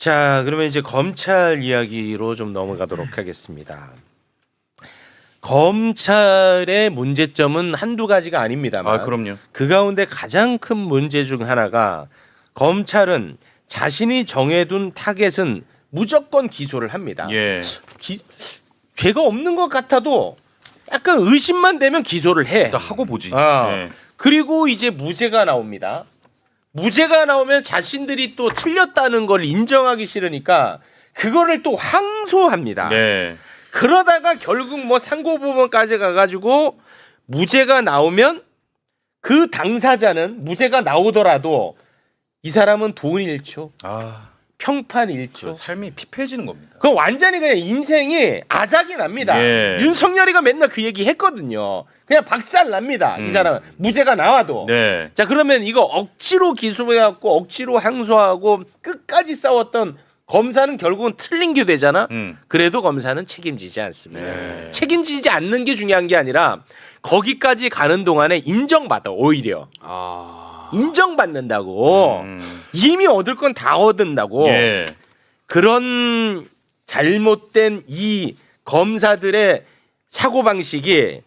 자, 그러면 이제 검찰 이야기로 좀 넘어가도록 하겠습니다. 검찰의 문제점은 한두 가지가 아닙니다만 아, 그럼요. 그 가운데 가장 큰 문제 중 하나가 검찰은 자신이 정해둔 타겟은 무조건 기소를 합니다. 예. 죄가 없는 것 같아도 약간 의심만 되면 기소를 해. 일단 하고 보지. 아. 예. 그리고 이제 무죄가 나옵니다. 무죄가 나오면 자신들이 또 틀렸다는 걸 인정하기 싫으니까 그거를 또 항소합니다. 네. 그러다가 결국 뭐 상고부문까지 가가지고 무죄가 나오면 그 당사자는 무죄가 나오더라도 이 사람은 돈 잃죠. 아, 평판 잃죠. 삶이 피폐해지는 겁니다. 그 완전히 그냥 인생이 아작이 납니다. 예. 윤석열이가 맨날 그 얘기 했거든요. 그냥 박살 납니다. 이 사람은 무죄가 나와도. 네. 자, 그러면 이거 억지로 기소해갖고 억지로 항소하고 끝까지 싸웠던 검사는 결국은 틀린 게 되잖아. 그래도 검사는 책임지지 않습니다. 네. 책임지지 않는 게 중요한 게 아니라 거기까지 가는 동안에 인정받아. 오히려 인정받는다고. 이미 얻을 건 다 얻는다고. 예. 그런 잘못된 이 검사들의 사고방식이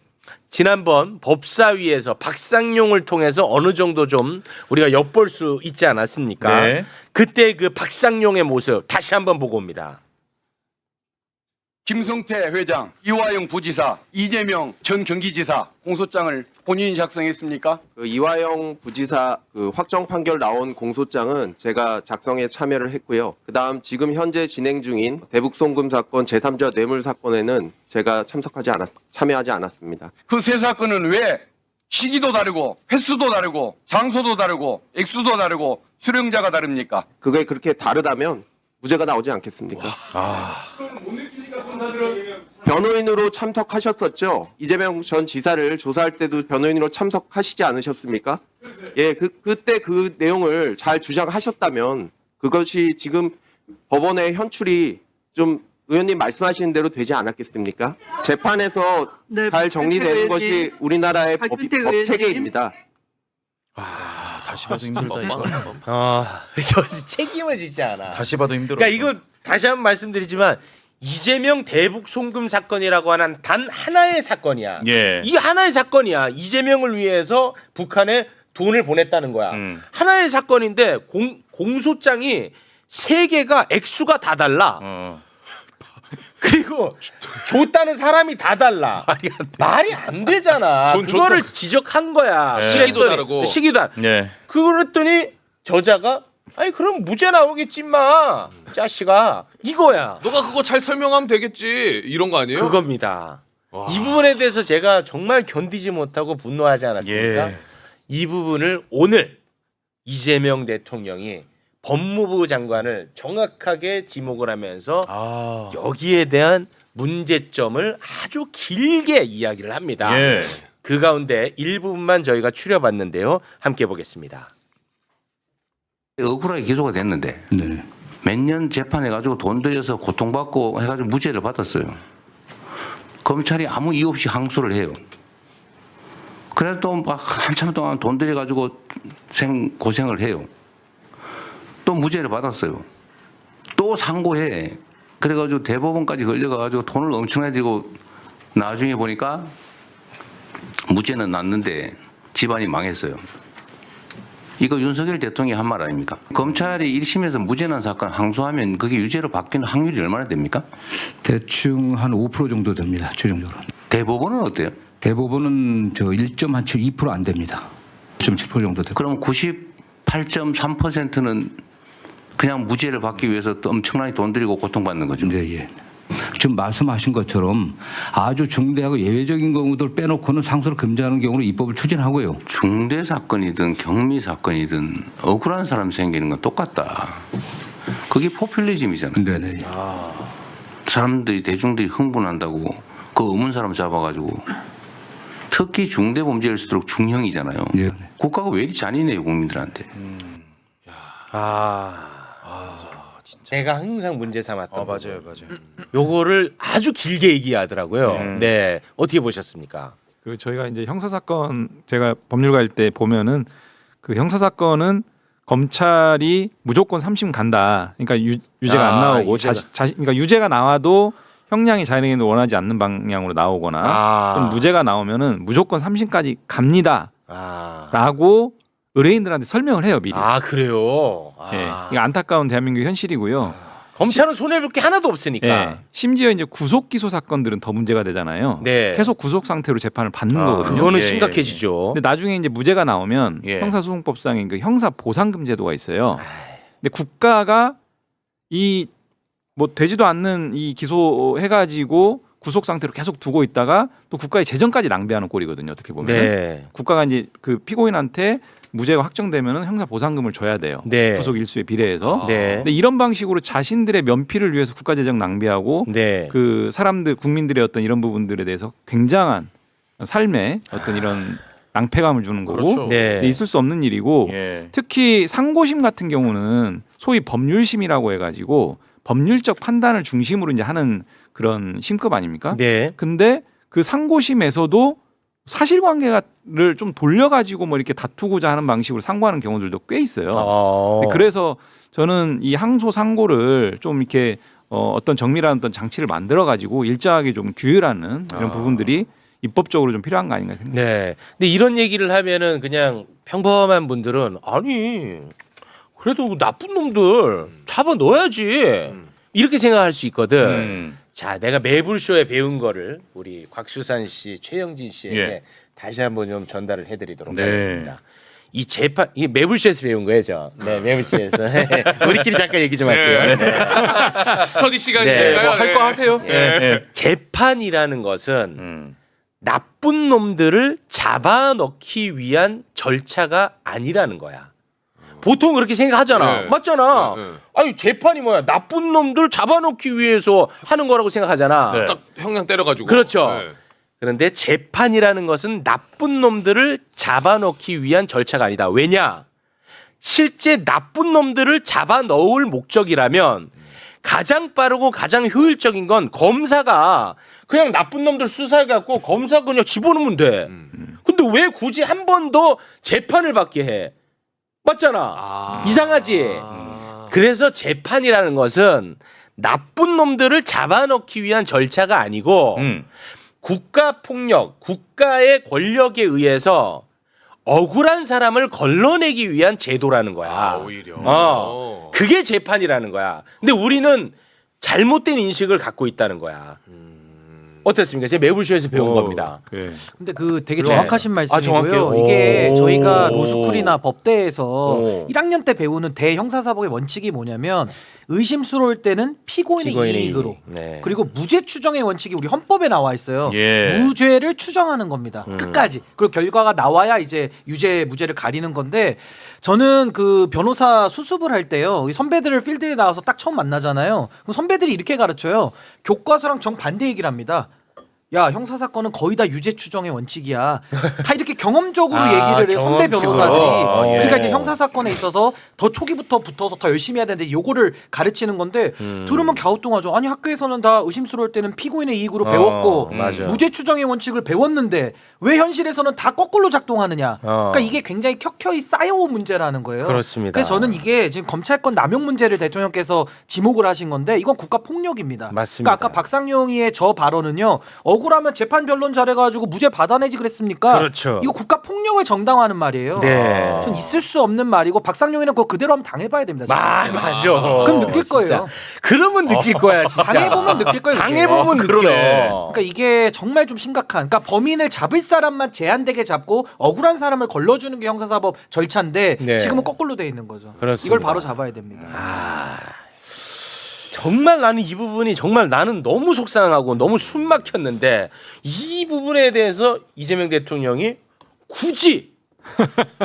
지난번 법사위에서 박상용을 통해서 어느 정도 좀 우리가 엿볼 수 있지 않았습니까? 네. 그때 그 박상용의 모습 다시 한번 보고 옵니다. 김성태 회장, 이화영 부지사, 이재명 전 경기지사 공소장을 본인이 작성했습니까? 그 이화영 부지사 그 확정 판결 나온 공소장은 제가 작성에 참여를 했고요. 그다음 지금 현재 진행 중인 대북 송금 사건 제3자 뇌물 사건에는 제가 참여하지 않았습니다. 그 세 사건은 왜 시기도 다르고 횟수도 다르고 장소도 다르고 액수도 다르고 수령자가 다릅니까? 그게 그렇게 다르다면 무죄가 나오지 않겠습니까? 변호인으로 참석하셨었죠. 이재명 전 지사를 조사할 때도 변호인으로 참석하시지 않으셨습니까? 예, 그때 그 내용을 잘 주장하셨다면 그것이 지금 법원의 현출이 좀 의원님 말씀하시는 대로 되지 않았겠습니까? 재판에서 네, 잘 정리되는 박근태 것이 의원님. 우리나라의 법 박근태 의원님. 체계입니다. 다시 봐도 힘들다 이거. 저 책임을 지지 않아. 다시 봐도 힘들어. 그러니까 이거 다시 한번 말씀드리지만 이재명 대북 송금 사건이라고 하는 단 하나의 사건이야. 예. 이 하나의 사건이야. 이재명을 위해서 북한에 돈을 보냈다는 거야. 하나의 사건인데 공소장이 세 개가 액수가 다 달라. 그리고 줬다는 사람이 다 달라. 말이 안 되잖아. 그거를 지적한 거야. 네. 시기도 다르고. 시기도 예. 그랬더니 저자가 아니 그럼 무죄 나오겠지 마 자식아 이거야. 너가 그거 잘 설명하면 되겠지 이런 거 아니에요? 그겁니다. 이 부분에 대해서 제가 정말 견디지 못하고 분노하지 않았습니까? 예. 이 부분을 오늘 이재명 대통령이 법무부 장관을 정확하게 지목을 하면서 여기에 대한 문제점을 아주 길게 이야기를 합니다. 예. 그 가운데 일부분만 저희가 추려봤는데요. 함께 보겠습니다. 억울하게 기소가 됐는데 몇 년 재판해가지고 돈 들여서 고통받고 해가지고 무죄를 받았어요. 검찰이 아무 이유 없이 항소를 해요. 그래서 또 막 한참 동안 돈 들여가지고 고생을 해요. 또 무죄를 받았어요. 또 상고해. 그래가지고 대법원까지 걸려가지고 돈을 엄청나게 들고 나중에 보니까 무죄는 났는데 집안이 망했어요. 이거 윤석열 대통령이 한 말 아닙니까? 검찰이 1심에서 무죄 난 사건 항소하면 그게 유죄로 바뀌는 확률이 얼마나 됩니까? 대충 한 5% 정도 됩니다. 최종적으로. 대법원은 어때요? 대부분은 저 1.2% 안 됩니다. 1.7% 정도 됩니다. 그럼 98.3%는 그냥 무죄를 받기 위해서 또 엄청나게 돈 들이고 고통받는 거죠. 네, 예. 지금 말씀하신 것처럼 아주 중대하고 예외적인 경우들 빼놓고는 상소를 금지하는 경우로 입법을 추진하고요. 중대 사건이든 경미 사건이든 억울한 사람 생기는 건 똑같다. 그게 포퓰리즘이잖아요. 네네. 사람들이 대중들이 흥분한다고 그 의문 사람 잡아가지고 특히 중대 범죄일수록 중형이잖아요. 네. 국가가 왜 이리 잔인해요 국민들한테. 제가 항상 문제 삼았던 맞아요, 부분. 맞아요. 요거를 아주 길게 얘기하더라고요. 네, 어떻게 보셨습니까? 그 저희가 이제 형사 사건 제가 법률가일 때 보면은 그 형사 사건은 검찰이 무조건 3심 간다. 그러니까 유죄가 안 나오고 그러니까 유죄가 나와도 형량이 자기네는 원하지 않는 방향으로 나오거나 또는 무죄가 나오면은 무조건 3심까지 갑니다. 라고 의뢰인들한테 설명을 해요 미리. 그래요. 예, 이게 안타까운 대한민국 현실이고요. 검찰은 손해볼 게 하나도 없으니까. 예, 심지어 이제 구속 기소 사건들은 더 문제가 되잖아요. 네. 계속 구속 상태로 재판을 받는 거거든요. 그거는 예, 심각해지죠. 근데 나중에 이제 무죄가 나오면 예. 형사소송법상에 그 형사 보상금 제도가 있어요. 근데 국가가 이 뭐 되지도 않는 이 기소해가지고 구속 상태로 계속 두고 있다가 또 국가의 재정까지 낭비하는 꼴이거든요. 어떻게 보면 네. 국가가 이제 그 피고인한테 무죄가 확정되면은 형사 보상금을 줘야 돼요. 네. 구속 일수에 비례해서. 네. 근데 이런 방식으로 자신들의 면피를 위해서 국가 재정 낭비하고 네. 그 사람들 국민들의 어떤 이런 부분들에 대해서 굉장한 삶의 어떤 이런 낭패감을 주는 거고 그렇죠. 네. 있을 수 없는 일이고 예. 특히 상고심 같은 경우는 소위 법률심이라고 해가지고 법률적 판단을 중심으로 이제 하는 그런 심급 아닙니까? 네. 근데 그 상고심에서도 사실관계를 좀 돌려가지고 뭐 이렇게 다투고자 하는 방식으로 상고하는 경우들도 꽤 있어요. 근데 그래서 저는 이 항소 상고를 좀 이렇게 어떤 정밀한 어떤 장치를 만들어 가지고 일정하게 좀 규율하는 이런 부분들이 입법적으로 좀 필요한 거 아닌가 생각합니다. 네. 근데 이런 얘기를 하면은 그냥 평범한 분들은 아니 그래도 나쁜 놈들 잡아 넣어야지 이렇게 생각할 수 있거든. 자, 내가 매불쇼에 배운 거를 우리 곽수산 씨, 최영진 씨에게 예. 다시 한번 좀 전달을 해드리도록 네. 하겠습니다. 이 재판, 이 매불쇼에서 배운 거예요, 저. 네, 매불쇼에서. 우리끼리 잠깐 얘기 좀 할게요. 네. 스터디 시간이 네. 될까요? 뭐 할 거 하세요. 예. 재판이라는 것은 나쁜 놈들을 잡아넣기 위한 절차가 아니라는 거야. 보통 그렇게 생각하잖아. 네. 맞잖아. 네, 네. 아니 재판이 뭐야? 나쁜 놈들 잡아놓기 위해서 하는 거라고 생각하잖아. 네. 딱 형량 때려가지고. 그렇죠. 네. 그런데 재판이라는 것은 나쁜 놈들을 잡아넣기 위한 절차가 아니다. 왜냐? 실제 나쁜 놈들을 잡아넣을 목적이라면 가장 빠르고 가장 효율적인 건 검사가 그냥 나쁜 놈들 수사해갖고 검사 그냥 집어넣으면 돼. 근데 왜 굳이 한 번 더 재판을 받게 해? 맞잖아. 이상하지. 그래서 재판이라는 것은 나쁜 놈들을 잡아넣기 위한 절차가 아니고 국가 폭력, 국가의 권력에 의해서 억울한 사람을 걸러내기 위한 제도라는 거야. 오히려. 그게 재판이라는 거야. 근데 우리는 잘못된 인식을 갖고 있다는 거야. 어떻습니까? 제가 매불쇼에서 배운 겁니다. 예. 근데 그 되게 네. 정확하신 아, 말씀이고요. 정확해요? 이게 오. 저희가 로스쿨이나 법대에서 오. 1학년 때 배우는 대형사사법의 원칙이 뭐냐면 의심스러울 때는 피고인의 이익으로 네. 그리고 무죄 추정의 원칙이 우리 헌법에 나와 있어요. 예. 무죄를 추정하는 겁니다. 끝까지. 그리고 결과가 나와야 이제 유죄 무죄를 가리는 건데 저는 그 변호사 수습을 할 때요. 선배들을 필드에 나와서 딱 처음 만나잖아요. 그럼 선배들이 이렇게 가르쳐요. 교과서랑 정반대 얘기를 합니다. 야 형사 사건은 거의 다 유죄 추정의 원칙이야. 다 이렇게 경험적으로 얘기를 해요. 선배 경험식으로. 변호사들이. 예. 그러니까 이제 형사 사건에 있어서 더 초기부터 붙어서 더 열심히 해야 되는데 요거를 가르치는 건데 들으면 갸우뚱하죠. 아니 학교에서는 다 의심스러울 때는 피고인의 이익으로 배웠고 맞아. 무죄 추정의 원칙을 배웠는데 왜 현실에서는 다 거꾸로 작동하느냐. 그러니까 이게 굉장히 켜켜이 쌓여온 문제라는 거예요. 그렇습니다. 그래서 저는 이게 지금 검찰권 남용 문제를 대통령께서 지목을 하신 건데 이건 국가 폭력입니다. 맞습니다. 그러니까 아까 박상용이의 저 발언은요. 억울하면 재판 변론 잘해가지고 무죄 받아내지 그랬습니까? 그렇죠. 이거 국가 폭력을 정당화하는 말이에요. 네. 전 있을 수 없는 말이고 박상용이는 그거 그대로 한번 당해봐야 됩니다. 진짜. 맞아. 그럼 느낄 진짜. 거예요. 그러면 느낄 거야, 진짜. 당해보면 느낄 거예요. 그게. 당해보면 느껴. 그러니까 이게 정말 좀 심각한. 그러니까 범인을 잡을 사람만 제한되게 잡고 억울한 사람을 걸러주는 게 형사사법 절차인데 네. 지금은 거꾸로 돼 있는 거죠. 그렇습니다. 이걸 바로 잡아야 됩니다. 정말 나는 이 부분이 정말 나는 너무 속상하고 너무 숨 막혔는데 이 부분에 대해서 이재명 대통령이 굳이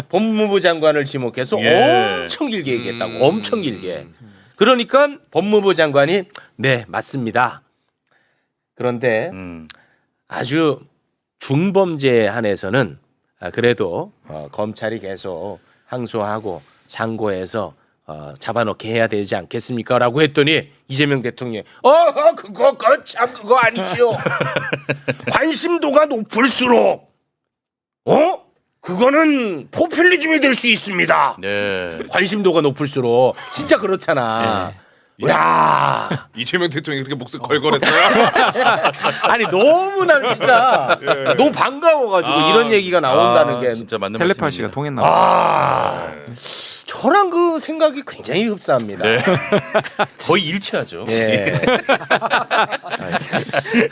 법무부 장관을 지목해서 예. 엄청 길게 얘기했다고. 엄청 길게. 그러니까 법무부 장관이 네 맞습니다. 그런데 아주 중범죄에 한해서는 그래도 검찰이 계속 항소하고 상고해서 잡아넣게 해야 되지 않겠습니까? 라고 했더니 이재명 대통령이 그거 참 그거 아니죠. 관심도가 높을수록 그거는 포퓰리즘이 될 수 있습니다. 네. 관심도가 높을수록 진짜 그렇잖아. 야, 이재명 대통령이 그렇게 목소리 걸걸했어요? 아니 너무나 진짜 너무 반가워가지고 이런 얘기가 나온다는 게 진짜 맞는 텔레파시가 말씀입니다. 통했나 봐요. 아, 저랑 그 생각이 굉장히 흡사합니다. 네. 거의 일치하죠. 예.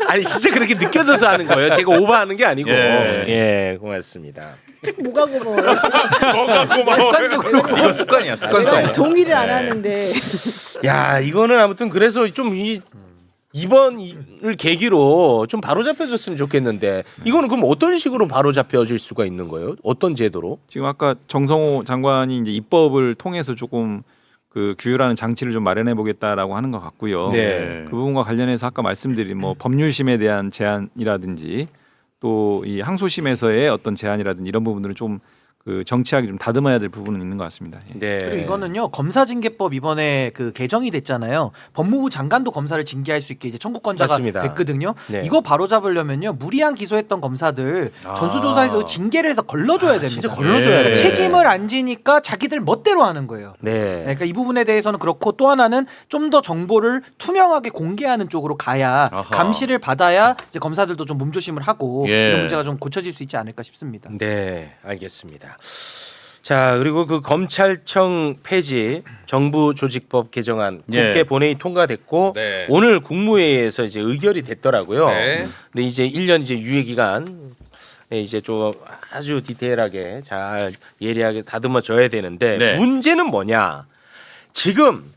아니 진짜 그렇게 느껴져서 하는 거예요. 제가 오버하는 게 아니고. 예. 예, 고맙습니다. 뭐가 고마워요? 뭔가 고마워요. 이거 습관이야, 습관성. 내가 동의를 안 하는데. 야, 이거는 아무튼 그래서 좀 이번을 계기로 좀 바로잡혀졌으면 좋겠는데 이거는 그럼 어떤 식으로 바로잡혀질 수가 있는 거예요? 어떤 제도로? 지금 아까 정성호 장관이 이제 입법을 통해서 조금 그 규율하는 장치를 좀 마련해 보겠다라고 하는 것 같고요. 네. 그 부분과 관련해서 아까 말씀드린 뭐 법률심에 대한 제한이라든지 또 이 항소심에서의 어떤 제한이라든지 이런 부분들은 좀 그 정치하게 좀 다듬어야 될 부분은 있는 것 같습니다. 예. 네. 그리고 이거는요 검사징계법 이번에 그 개정이 됐잖아요. 법무부 장관도 검사를 징계할 수 있게 이제 청구권자가 맞습니다. 됐거든요. 네. 이거 바로 잡으려면요 무리한 기소했던 검사들 전수조사에서 징계를 해서 걸러줘야 됩니다. 진짜 걸러줘야 그러니까 돼. 책임을 안 지니까 자기들 멋대로 하는 거예요. 네. 그러니까 이 부분에 대해서는 그렇고 또 하나는 좀 더 정보를 투명하게 공개하는 쪽으로 가야 아하. 감시를 받아야 이제 검사들도 좀 몸조심을 하고 예. 이런 문제가 좀 고쳐질 수 있지 않을까 싶습니다. 네, 알겠습니다. 자, 그리고 그 검찰청 폐지 정부 조직법 개정안 국회 예. 본회의 통과됐고 네. 오늘 국무회의에서 이제 의결이 됐더라고요. 네. 근데 이제 1년 이제 유예 기간 이제 좀 아주 디테일하게 잘 예리하게 다듬어져야 되는데 네. 문제는 뭐냐? 지금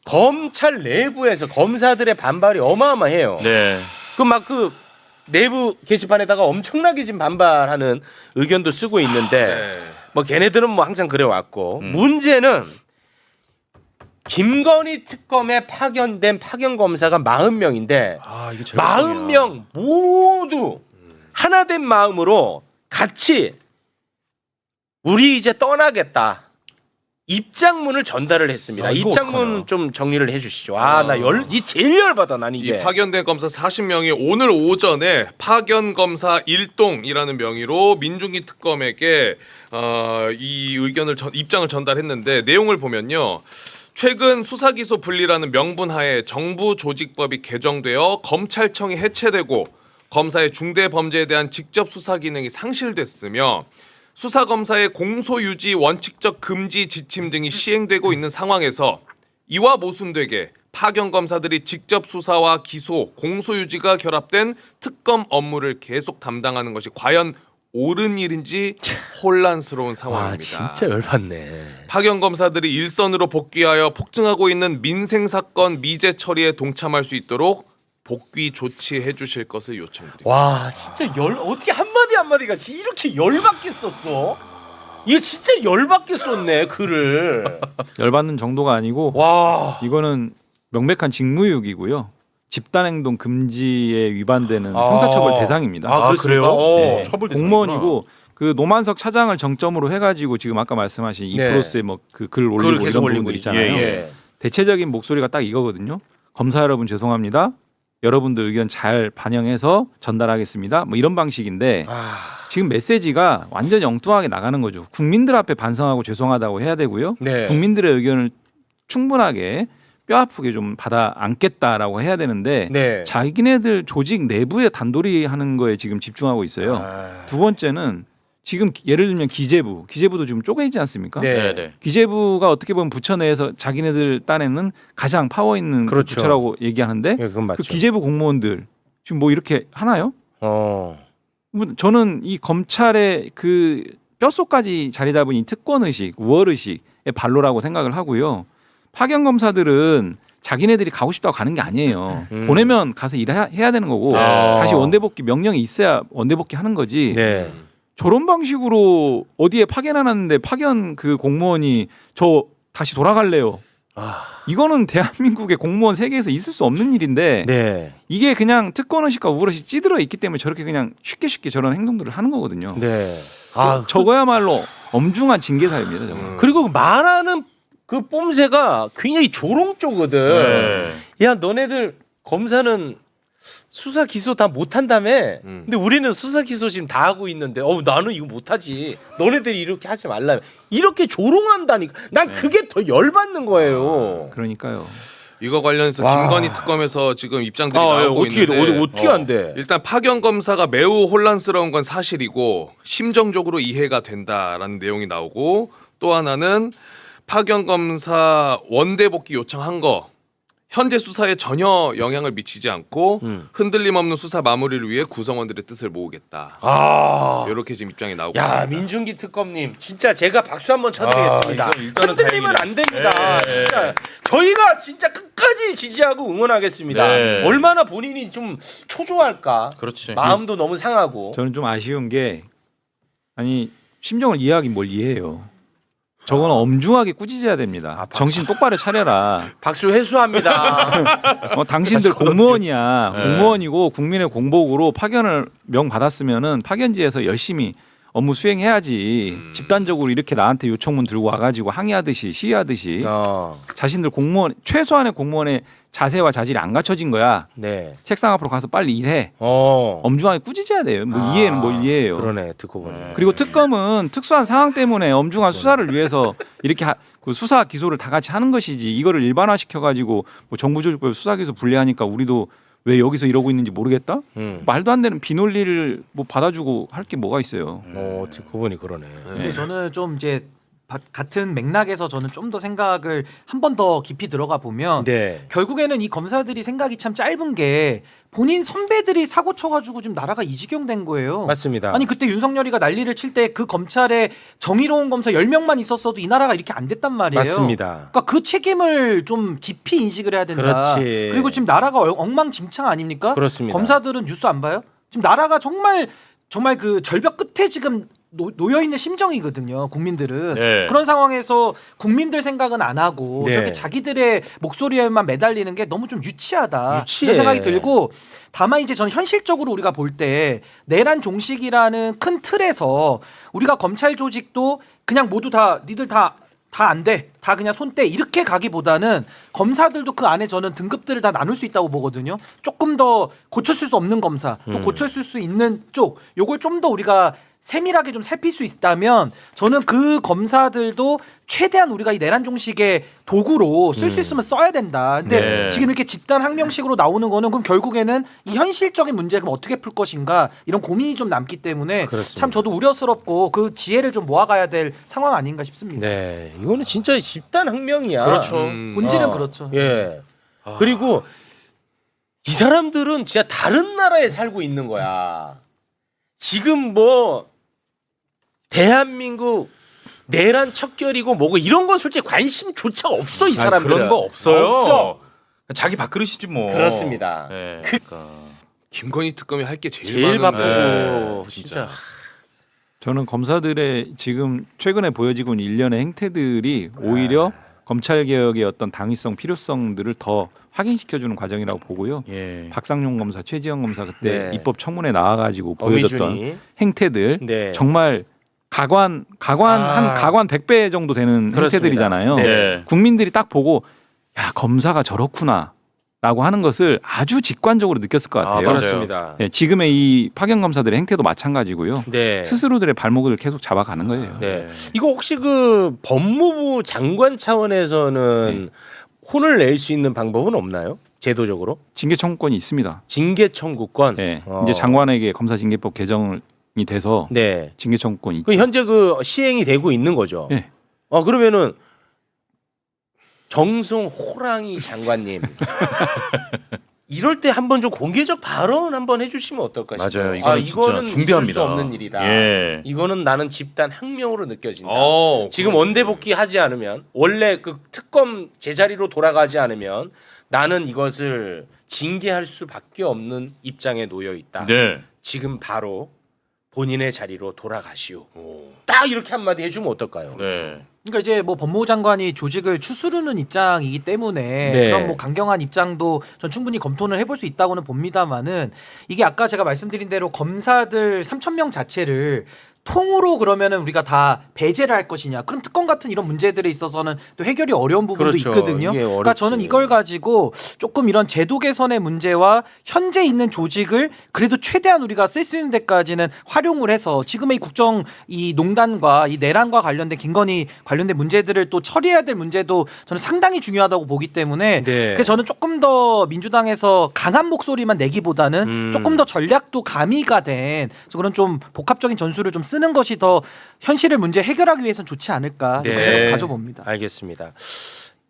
검찰 내부에서 검사들의 반발이 어마어마해요. 네. 그 막 그 내부 게시판에다가 엄청나게 지금 반발하는 의견도 쓰고 있는데 네. 뭐 걔네들은 뭐 항상 그래 왔고 음. 문제는 김건희 특검에 파견된 파견 검사가 40명인데 아, 이게 제일 걱정이야. 40명 모두 하나된 마음으로 같이 우리 이제 떠나겠다. 입장문을 전달을 했습니다. 야, 이거 입장문 어떡하냐. 좀 정리를 해주시죠. 아, 나 이 제일 열받아, 난 이 이게. 파견된 검사 40명이 오늘 오전에 파견 검사 일동이라는 명의로 민중기 특검에게 이 의견을 입장을 전달했는데 내용을 보면요. 최근 수사기소 분리라는 명분하에 정부 조직법이 개정되어 검찰청이 해체되고 검사의 중대 범죄에 대한 직접 수사 기능이 상실됐으며 수사검사의 공소유지 원칙적 금지 지침 등이 시행되고 있는 상황에서 이와 모순되게 파견 검사들이 직접 수사와 기소, 공소유지가 결합된 특검 업무를 계속 담당하는 것이 과연 옳은 일인지 혼란스러운 와, 상황입니다. 진짜 열받네. 파견 검사들이 일선으로 복귀하여 폭증하고 있는 민생 사건 미제 처리에 동참할 수 있도록 복귀 조치해 주실 것을 요청드립니다. 와, 진짜 어떻게 한마디가 이렇게 열받게 썼어? 이거 진짜 열받게 썼네, 글을. 열받는 정도가 아니고 와. 이거는 명백한 직무유기고요. 집단행동 금지에 위반되는 아. 형사처벌 대상입니다. 아, 그래요? 네, 처벌 대상이구나. 공무원이고 그 노만석 차장을 정점으로 해가지고 지금 아까 말씀하신 네. 이프로스에 뭐 그 글 글을 올리고 계속 이런 올리고 부분들 있- 있잖아요. 예. 대체적인 목소리가 딱 이거거든요. 검사 여러분 죄송합니다. 여러분들 의견 잘 반영해서 전달하겠습니다. 뭐 이런 방식인데 아. 지금 메시지가 완전 엉뚱하게 나가는 거죠. 국민들 앞에 반성하고 죄송하다고 해야 되고요. 네. 국민들의 의견을 충분하게 뼈 아프게 좀 받아 안겠다라고 해야 되는데 네. 자기네들 조직 내부에 단돌이 하는 거에 지금 집중하고 있어요. 아. 두 번째는 지금 예를 들면 기재부도 지금 쪼개있지 않습니까? 네. 네, 네. 기재부가 어떻게 보면 부처 내에서 자기네들 딴에는 가장 파워 있는 그 그렇죠. 부처라고 얘기하는데 예, 그건 맞죠. 그 기재부 공무원들 지금 뭐 이렇게 하나요? 저는 이 검찰의 그 뼛속까지 자리 잡은 이 특권 의식, 우월 의식의 발로라고 생각을 하고요. 파견 검사들은 자기네들이 가고 싶다고 가는 게 아니에요. 보내면 가서 일해야 되는 거고 다시 원대복귀 명령이 있어야 원대복귀 하는 거지. 네. 저런 방식으로 어디에 파견 안 왔는데 파견 그 공무원이 저 다시 돌아갈래요. 이거는 대한민국의 공무원 세계에서 있을 수 없는 일인데 네. 이게 그냥 특권의식과 우월의식 찌들어 있기 때문에 저렇게 그냥 쉽게 저런 행동들을 하는 거거든요. 네. 저거야말로 엄중한 징계 사유입니다. 저거. 그리고 말하는 그 뽐새가 굉장히 조롱조거든. 네. 야, 너네들 검사는 수사 기소 다 못한다며. 근데 우리는 수사 기소 지금 다 하고 있는데 나는 이거 못하지. 너네들이 이렇게 하지 말라. 이렇게 조롱한다니까. 난 그게 더 열받는 거예요. 그러니까요. 이거 관련해서 와. 김건희 특검에서 지금 입장들이 나오고 어떻게 있는데 어떻게 안 돼? 일단 파견 검사가 매우 혼란스러운 건 사실이고 심정적으로 이해가 된다라는 내용이 나오고 또 하나는 파견 검사 원대 복귀 요청한 거 현재 수사에 전혀 영향을 미치지 않고 흔들림 없는 수사 마무리를 위해 구성원들의 뜻을 모으겠다. 이렇게 지금 입장이 나오고 야 있습니다. 민중기 특검님 진짜 제가 박수 한번 쳐드리겠습니다. 이건 일단은 흔들리면 다행이네. 안 됩니다. 네. 진짜 저희가 진짜 끝까지 지지하고 응원하겠습니다. 네. 얼마나 본인이 좀 초조할까. 그렇지. 마음도 너무 상하고. 저는 좀 아쉬운 게 아니 심정을 이해하긴 뭘 이해해요. 저거는 엄중하게 꾸짖어야 됩니다. 정신 똑바로 차려라. 박수 회수합니다. 당신들 공무원이야. 공무원이고 국민의 공복으로 파견을 명 받았으면은 파견지에서 열심히 업무 수행해야지. 집단적으로 이렇게 나한테 요청문 들고 와가지고 항의하듯이 시위하듯이 자신들 공무원 최소한의 공무원의 자세와 자질이 안 갖춰진 거야. 네. 책상 앞으로 가서 빨리 일해. 엄중하게 꾸짖어야 돼요. 뭐 이해는 뭘 이해해요. 그러네 듣고 보니. 그리고 특검은 특수한 상황 때문에 엄중한 수사를 위해서 이렇게 그 수사 기소를 다 같이 하는 것이지 이거를 일반화시켜 가지고 뭐 정부조직법 수사 기소 분리하니까 우리도 왜 여기서 이러고 있는지 모르겠다? 말도 안 되는 비논리를 뭐 받아주고 할 게 뭐가 있어요. 듣고 보니 그러네. 근데 저는 좀 이제 같은 맥락에서 저는 좀 더 생각을 한 번 더 깊이 들어가 보면 네. 결국에는 이 검사들이 생각이 참 짧은 게 본인 선배들이 사고 쳐가지고 지금 나라가 이 지경 된 거예요. 맞습니다. 아니 그때 윤석열이가 난리를 칠 때 그 검찰에 정의로운 검사 10명만 있었어도 이 나라가 이렇게 안 됐단 말이에요. 맞습니다. 그러니까 그 책임을 좀 깊이 인식을 해야 된다. 그렇지. 그리고 지금 나라가 엉망진창 아닙니까? 그렇습니다. 검사들은 뉴스 안 봐요? 지금 나라가 정말 그 절벽 끝에 지금 놓여 있는 심정이거든요. 국민들은 네. 그런 상황에서 국민들 생각은 안 하고 네. 저렇게 자기들의 목소리에만 매달리는 게 너무 좀 유치하다. 유치해. 이런 생각이 들고 다만 이제 저는 현실적으로 우리가 볼 때 내란 종식이라는 큰 틀에서 우리가 검찰 조직도 그냥 모두 다 니들 다 안 돼. 다 그냥 손떼 이렇게 가기보다는 검사들도 그 안에 저는 등급들을 다 나눌 수 있다고 보거든요. 조금 더 고쳤을 수 없는 검사, 또 고쳤을 수 있는 쪽, 요걸 좀 더 우리가 세밀하게 좀 살필 수 있다면 저는 그 검사들도 최대한 우리가 이 내란 종식의 도구로 쓸 수 있으면 써야 된다. 근데 네. 지금 이렇게 집단 항명식으로 나오는 거는 그럼 결국에는 이 현실적인 문제 그럼 어떻게 풀 것인가 이런 고민이 좀 남기 때문에 그렇습니다. 참 저도 우려스럽고 그 지혜를 좀 모아가야 될 상황 아닌가 싶습니다. 네, 이거는 진짜 집단 혁명이야. 그렇죠. 본질은 그렇죠. 예. 그리고 이 사람들은 진짜 다른 나라에 살고 있는 거야. 지금 뭐 대한민국 내란 척결이고 뭐고 이런 건 솔직히 관심조차 없어 이 사람들은. 그런 거 없어요. 없어. 자기 밥그릇이지 뭐. 그렇습니다. 네. 김건희 특검이 할 게 제일 많은데. 바쁘고 진짜. 진짜. 저는 검사들의 지금 최근에 보여지고 있는 일련의 행태들이 오히려 검찰 개혁의 어떤 당위성, 필요성들을 더 확인시켜주는 과정이라고 보고요. 예. 박상용 검사, 최지영 검사 그때 네. 입법 청문회 나와가지고 보여줬던 어미준이. 행태들 네. 정말 가관 한 가관 100배 정도 되는 그렇습니다. 행태들이잖아요. 네. 국민들이 딱 보고 야 검사가 저렇구나라고 하는 것을 아주 직관적으로 느꼈을 것 같아요. 맞아요. 그렇습니다. 네, 지금의 이 파견 검사들의 행태도 마찬가지고요. 네. 스스로들의 발목을 계속 잡아가는 거예요. 네. 이거 혹시 그 법무부 장관 차원에서는 혼을 낼 수 있는 방법은 없나요? 제도적으로? 징계 청구권이 있습니다. 징계 청구권. 네. 이제 장관에게 검사징계법 개정이 돼서 네. 징계 청구권이 있죠. 그 현재 그 시행이 되고 있는 거죠. 네. 그러면은 정성 호랑이 장관님 이럴 때 한번 좀 공개적 발언 한번 해주시면 어떨까 싶어요. 맞아요. 이거는 진짜 중대합니다. 있을 수 없는 일이다. 예. 이거는 나는 집단 혁명으로 느껴진다. 지금 그렇죠. 원대 복귀하지 않으면 원래 그 특검 제자리로 돌아가지 않으면 나는 이것을 징계할 수밖에 없는 입장에 놓여 있다. 네. 지금 바로 본인의 자리로 돌아가시오. 딱 이렇게 한마디 해주면 어떨까요? 네. 그러니까 이제 뭐 법무부 장관이 조직을 추스르는 입장이기 때문에 네. 그런 뭐 강경한 입장도 전 충분히 검토를 해볼 수 있다고는 봅니다만은 이게 아까 제가 말씀드린 대로 검사들 3,000명 자체를 통으로 그러면은 우리가 다 배제를 할 것이냐? 그럼 특검 같은 이런 문제들에 있어서는 또 해결이 어려운 부분도 그렇죠. 있거든요. 이게 그러니까 어렵지. 저는 이걸 가지고 조금 이런 제도 개선의 문제와 현재 있는 조직을 그래도 최대한 우리가 쓸 수 있는 데까지는 활용을 해서 지금의 이 국정 이 농단과 이 내란과 관련된 김건희 관련된 문제들을 또 처리해야 될 문제도 저는 상당히 중요하다고 보기 때문에 네. 그래서 저는 조금 더 민주당에서 강한 목소리만 내기보다는 조금 더 전략도 가미가 된 그런 좀 복합적인 전술을 좀 쓰는 것이 더 현실의 문제 해결하기 위해서는 좋지 않을까 네. 이런 생각을 가져봅니다. 알겠습니다.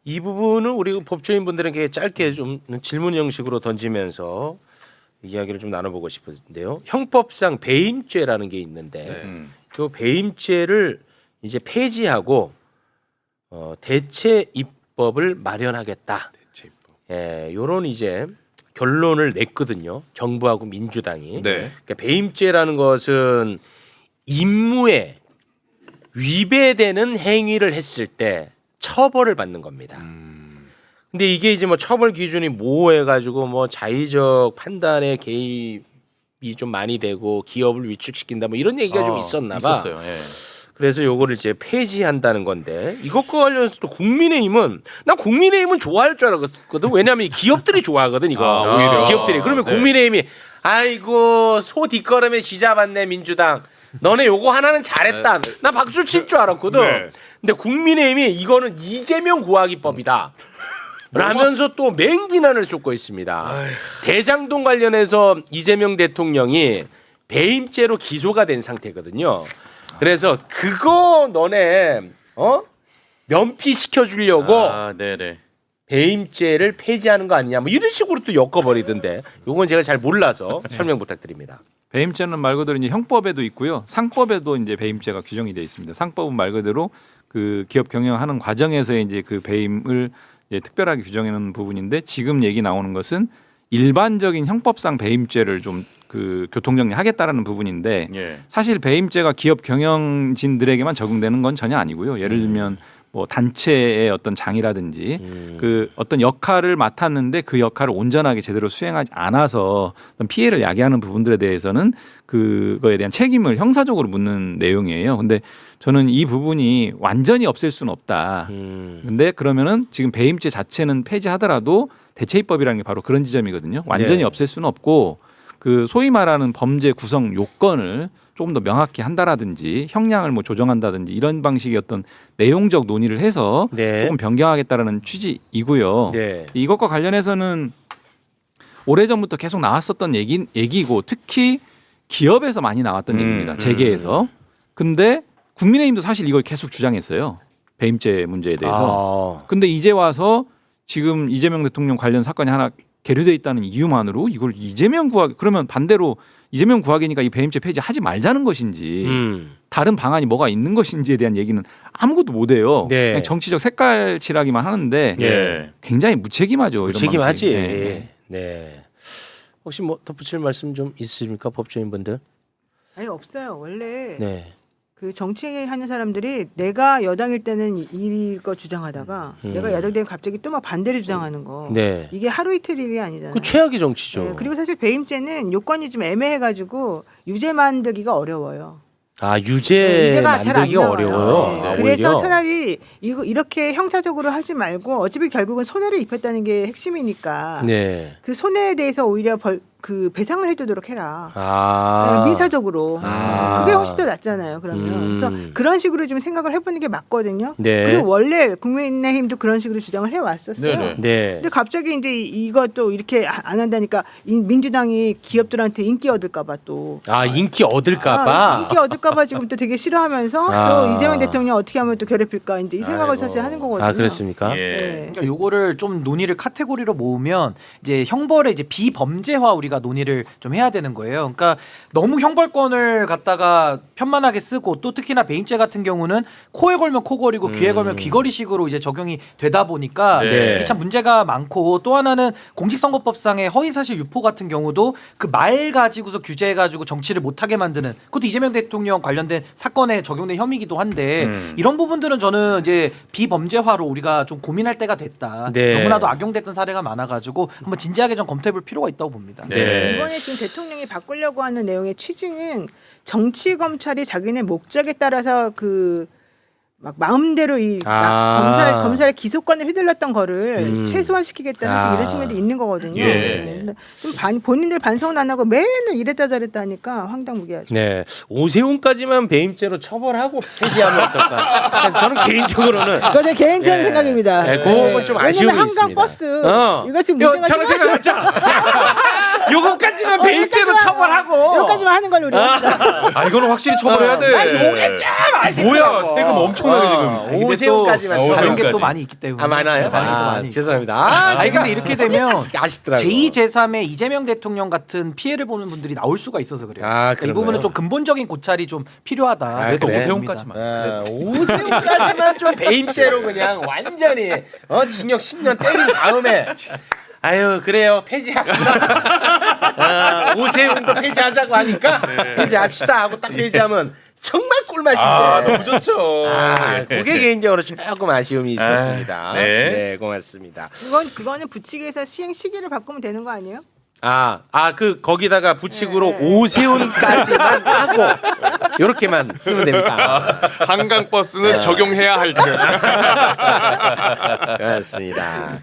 이 부분은 우리 법조인 분들에게 짧게 좀 질문 형식으로 던지면서 이야기를 좀 나눠보고 싶은데요. 형법상 배임죄라는 게 있는데 그 배임죄를 이제 폐지하고 대체 입법을 마련하겠다. 예, 요런 이제 결론을 냈거든요. 정부하고 민주당이. 네. 그러니까 배임죄라는 것은 임무에 위배되는 행위를 했을 때 처벌을 받는 겁니다. 근데 이게 이제 뭐 처벌 기준이 모호해가지고 뭐 자의적 판단에 개입이 좀 많이 되고 기업을 위축시킨다 뭐 이런 얘기가 좀 있었나 봐. 있었어요. 예. 그래서 요거를 이제 폐지한다는 건데 이것과 관련해서 또 국민의힘은 나 국민의힘은 좋아할 줄 알았거든. 왜냐하면 이 기업들이 좋아하거든 이거. 아, 오히려. 기업들이. 그러면 네. 국민의힘이 아이고 소 뒷걸음에 지잡았네 민주당. 너네 요거 하나는 잘했다. 나 박수 칠 줄 알았거든. 네. 근데 국민의힘이 이거는 이재명 구하기법이다. 라면서 또 맹비난을 쏟고 있습니다. 대장동 관련해서 이재명 대통령이 배임죄로 기소가 된 상태거든요. 그래서 그거 너네 면피시켜 주려고 아, 네네. 배임죄를 폐지하는 거 아니냐 뭐 이런 식으로 또 엮어버리던데 요건 제가 잘 몰라서 설명 부탁드립니다. 배임죄는 말 그대로 이제 형법에도 있고요. 상법에도 이제 배임죄가 규정이 되어 있습니다. 상법은 말 그대로 그 기업 경영하는 과정에서 이제 그 배임을 이제 특별하게 규정하는 부분인데 지금 얘기 나오는 것은 일반적인 형법상 배임죄를 좀 그 교통정리하겠다라는 부분인데 예. 사실 배임죄가 기업 경영진들에게만 적용되는 건 전혀 아니고요. 예를 들면 뭐 단체의 어떤 장이라든지 그 어떤 역할을 맡았는데 그 역할을 온전하게 제대로 수행하지 않아서 어떤 피해를 야기하는 부분들에 대해서는 그거에 대한 책임을 형사적으로 묻는 내용이에요. 근데 저는 이 부분이 완전히 없앨 수는 없다. 근데 그러면은 지금 배임죄 자체는 폐지하더라도 대체입법이라는 게 바로 그런 지점이거든요. 완전히 네. 없앨 수는 없고 그 소위 말하는 범죄 구성 요건을 조금 더 명확히 한다라든지 형량을 뭐 조정한다든지 이런 방식의 어떤 내용적 논의를 해서 네. 조금 변경하겠다라는 취지이고요. 네. 이것과 관련해서는 오래전부터 계속 나왔었던 얘기고 특히 기업에서 많이 나왔던 얘기입니다. 재계에서. 근데 국민의힘도 사실 이걸 계속 주장했어요. 배임죄 문제에 대해서. 근데 이제 와서 지금 이재명 대통령 관련 사건이 하나 계류돼 있다는 이유만으로 이걸 이재명 구하기 그러면 반대로 이재명 구하기니까 이 배임죄 폐지하지 말자는 것인지 다른 방안이 뭐가 있는 것인지에 대한 얘기는 아무것도 못해요. 네. 그냥 정치적 색깔 칠하기만 하는데 네. 굉장히 무책임하죠. 이런 책임하지. 방식이. 네. 네. 혹시 뭐 덧붙일 말씀 좀 있으십니까 법조인분들? 아니 없어요. 원래 네. 그 정치하는 사람들이 내가 여당일 때는 이거 주장하다가 내가 야당 되면 갑자기 또 막 반대를 주장하는 거. 네. 이게 하루 이틀 일이 아니잖아요. 그 최악의 정치죠. 네, 그리고 사실 배임죄는 요건이 좀 애매해가지고 유죄 만들기가 어려워요. 아 네, 유죄 유죄가 잘안 만들기가 나와요. 어려워요. 네, 아, 그래서 오히려? 차라리 이렇게 형사적으로 하지 말고 어차피 결국은 손해를 입혔다는 게 핵심이니까 네. 그 손해에 대해서 오히려 그 배상을 해주도록 해라. 아. 민사적으로 아. 그게 훨씬 더 낫잖아요. 그러면 그래서 그런 식으로 좀 생각을 해보는 게 맞거든요. 네. 그리고 원래 국민의힘도 그런 식으로 주장을 해왔었어요. 네네. 네. 근데 갑자기 이제 이것도 이렇게 안 한다니까 민주당이 기업들한테 인기 얻을까봐 또 아 인기 얻을까봐. 인기 얻을까봐 지금 또 되게 싫어하면서 아. 또 이재명 대통령 어떻게 하면 또 괴롭힐까 이제 이 생각을 아이고. 사실 하는 거거든요. 아 그렇습니까? 예. 네. 그러니까 요거를 좀 논의를 카테고리로 모으면 이제 형벌의 이제 비범죄화 우리가 논의를 좀 해야 되는 거예요. 그러니까 너무 형벌권을 갖다가 편만하게 쓰고 또 특히나 배임죄 같은 경우는 코에 걸면 코걸이고 귀에 걸면 귀걸이식으로 이제 적용이 되다 보니까 네. 이게 참 문제가 많고 또 하나는 공직선거법상의 허위사실 유포 같은 경우도 그 말 가지고서 규제해가지고 정치를 못하게 만드는 그것도 이재명 대통령 관련된 사건에 적용된 혐의이기도 한데 이런 부분들은 저는 이제 비범죄화로 우리가 좀 고민할 때가 됐다. 네. 너무나도 악용됐던 사례가 많아가지고 한번 진지하게 좀 검토해볼 필요가 있다고 봅니다. 네. 네. 이번에 지금 대통령이 바꾸려고 하는 내용의 취지는 정치 검찰이 자기네 목적에 따라서 그 막 마음대로 이 검찰의 기소권에 휘둘렸던 거를 최소화시키겠다는 이런 측면도 있는 거거든요. 예. 네. 좀 본인들 반성은 안 하고 맨날 이랬다 저랬다 하니까 황당무계하죠. 네, 오세훈까지만 배임죄로 처벌하고 폐지하면 어떨까? 저는 개인적으로는 그거 제 개인적인 예. 생각입니다. 네, 그건 좀 아쉬움이 왜냐면 한강 있습니다. 버스 이거 지금 요, 문제가 저런 생각했죠. 요거까지만 배임죄로 처벌하고. 여기까지만 하는 걸로 우리가. 아 이거는 확실히 처벌해야 돼. 요게 좀 아쉽더라고. 뭐야 세금 엄청나게 지금. 오세훈까지만 근데 또- 다른 게 또 오세훈까지. 많이 있기 때문에. 아 많아요. 다른 게 또 많이 있기 죄송합니다. 아니 근데 이렇게 되면 아쉽더라고. 제2, 제3의 이재명 대통령 같은 피해를 보는 분들이 나올 수가 있어서 그래요. 아, 그러니까 이 부분은 좀 근본적인 고찰이 좀 필요하다. 그래도 그래? 오세훈까지만. 오세훈까지만 좀 배임죄로 그냥 완전히 징역 10년 때린 다음에 아유 그래요 폐지합시다. 오세훈도 폐지하자고 하니까 폐지합시다 하고 딱 폐지하면 정말 꿀맛인데. 아 너무 좋죠. 그게 개인적으로 조금 아쉬움이 있었습니다. 네. 네, 고맙습니다. 그거는 부칙에서 시행 시기를 바꾸면 되는 거 아니에요? 그 거기다가 부칙으로 네. 오세훈까지만 하고 요렇게만 쓰면 됩니다. 한강 버스는 적용해야 할 듯. 그렇습니다.